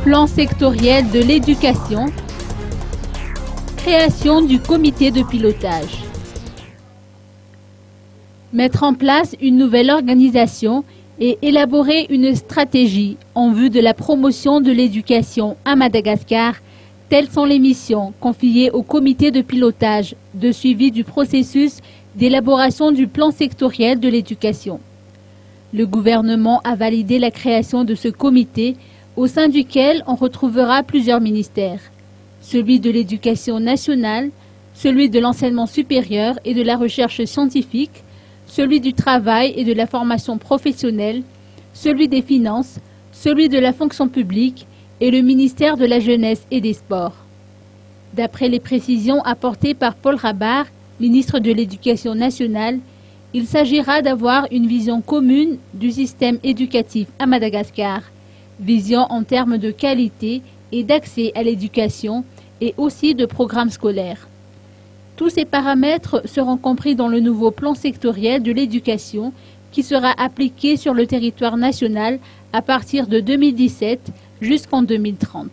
Plan sectoriel de l'éducation. Création du comité de pilotage. Mettre en place une nouvelle organisation et élaborer une stratégie en vue de la promotion de l'éducation à Madagascar. Telles sont les missions confiées au comité de pilotage de suivi du processus d'élaboration du plan sectoriel de l'éducation. Le gouvernement a validé la création de ce comité au sein duquel on retrouvera plusieurs ministères, celui de l'éducation nationale, celui de l'enseignement supérieur et de la recherche scientifique, celui du travail et de la formation professionnelle, celui des finances, celui de la fonction publique et le ministère de la Jeunesse et des Sports. D'après les précisions apportées par Paul Rabart, ministre de l'Éducation nationale, il s'agira d'avoir une vision commune du système éducatif à Madagascar, vision en termes de qualité et d'accès à l'éducation et aussi de programmes scolaires. Tous ces paramètres seront compris dans le nouveau plan sectoriel de l'éducation qui sera appliqué sur le territoire national à partir de 2017 jusqu'en 2030.